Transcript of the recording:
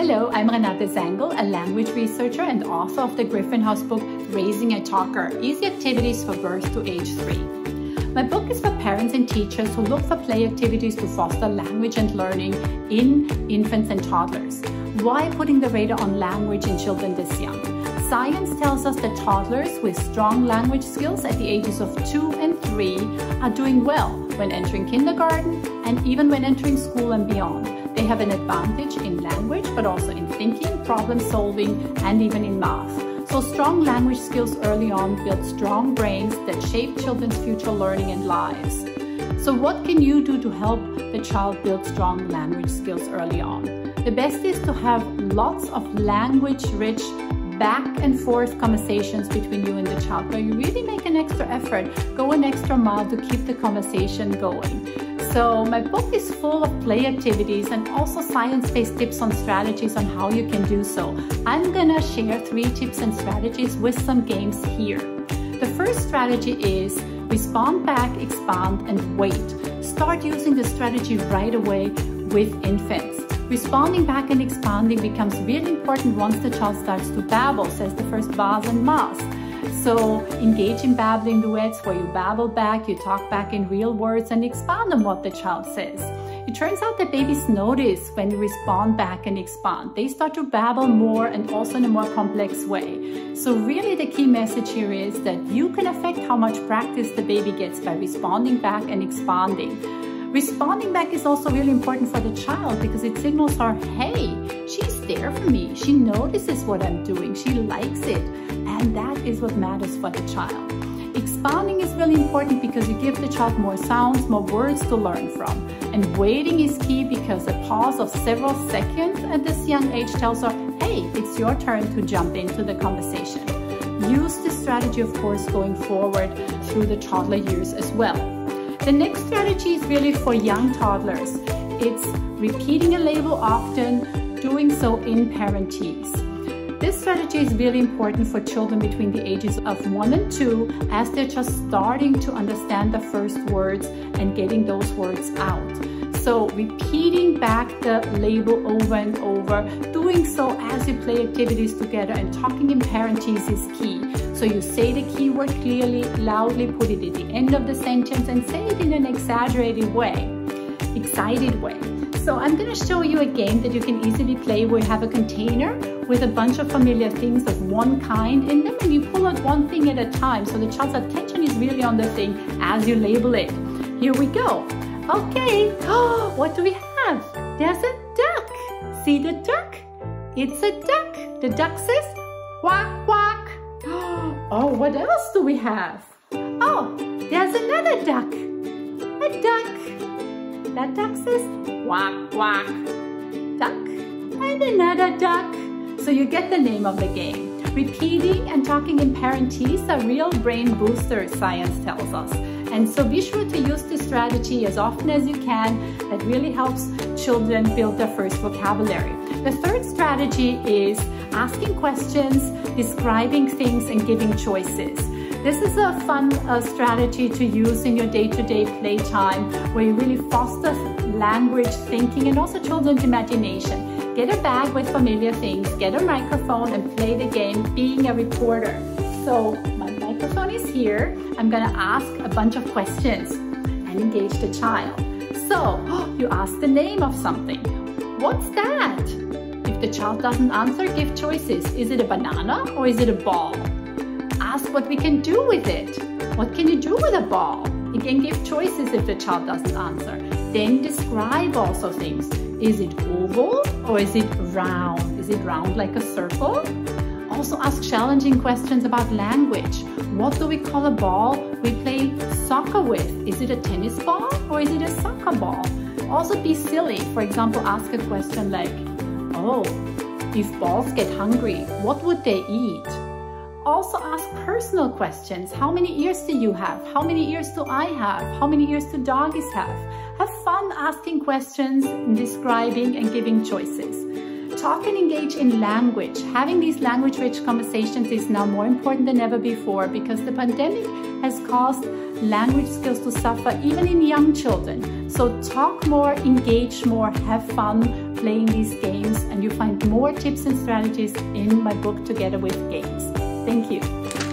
Hello, I'm Renate Zangl, a language researcher and author of the Griffin House book, Raising a Talker, Easy Activities for Birth to Age 3. My book is for parents and teachers who look for play activities to foster language and learning in infants and toddlers. Why putting the radar on language in children this young? Science tells us that toddlers with strong language skills at the ages of 2 and 3 are doing well when entering kindergarten and even when entering school and beyond. They have an advantage in language, but also in thinking, problem solving, and even in math. So strong language skills early on build strong brains that shape children's future learning and lives. So what can you do to help the child build strong language skills early on? The best is to have lots of language-rich back and forth conversations between you and the child, where you really make an extra effort, go an extra mile to keep the conversation going. So my book is full of play activities and also science-based tips on strategies on how you can do so. I'm gonna share 3 tips and strategies with some games here. The first strategy is respond back, expand, and wait. Start using the strategy right away with infants. Responding back and expanding becomes really important once the child starts to babble, says the first bas and mas. So engage in babbling duets where you babble back, you talk back in real words and expand on what the child says. It turns out that babies notice when you respond back and expand. They start to babble more and also in a more complex way. So really the key message here is that you can affect how much practice the baby gets by responding back and expanding. Responding back is also really important for the child because it signals her, hey, she's there for me. She notices what I'm doing. She likes it. And that is what matters for the child. Expanding is really important because you give the child more sounds, more words to learn from. And waiting is key because a pause of several seconds at this young age tells her, hey, it's your turn to jump into the conversation. Use this strategy, of course, going forward through the toddler years as well. The next strategy is really for young toddlers. It's repeating a label often, doing so in parentheses. This strategy is really important for children between the ages of 1 and 2 as they're just starting to understand the first words and getting those words out. So repeating back the label over and over, doing so as you play activities together, and talking in parentheses is key. So you say the keyword clearly, loudly, put it at the end of the sentence and say it in an exaggerated way, excited way. So I'm going to show you a game that you can easily play where you have a container with a bunch of familiar things of one kind in them and you pull out one thing at a time so the child's attention is really on the thing as you label it. Here we go. Okay, oh, what do we have? There's a duck. See the duck? It's a duck. The duck says quack, quack. Oh, what else do we have? Oh, there's another duck. A duck. That duck says quack, quack. Duck. And another duck. So you get the name of the game. Repeating and talking in parentheses are real brain boosters, science tells us. And so be sure to use this strategy as often as you can. That really helps children build their first vocabulary. The third strategy is asking questions, describing things, and giving choices. This is a fun strategy to use in your day-to-day playtime where you really foster language, thinking, and also children's imagination. Get a bag with familiar things, get a microphone, and play the game being a reporter. So my microphone is here. I'm gonna ask a bunch of questions and engage the child. So you ask the name of something. What's that? If the child doesn't answer, give choices. Is it a banana or is it a ball? Ask what we can do with it. What can you do with a ball? You can give choices if the child doesn't answer. Then describe also things. Is it oval or is it round? Is it round like a circle? Also ask challenging questions about language. What do we call a ball we play soccer with? Is it a tennis ball or is it a soccer ball? Also be silly. For example, ask a question like, oh, if balls get hungry, what would they eat? Also ask personal questions. How many ears do you have? How many ears do I have? How many ears do doggies have? Have fun asking questions, describing, and giving choices. Talk and engage in language. Having these language-rich conversations is now more important than ever before because the pandemic has caused language skills to suffer even in young children. So talk more, engage more, have fun, playing these games, and you find more tips and strategies in my book Together with Games. Thank you.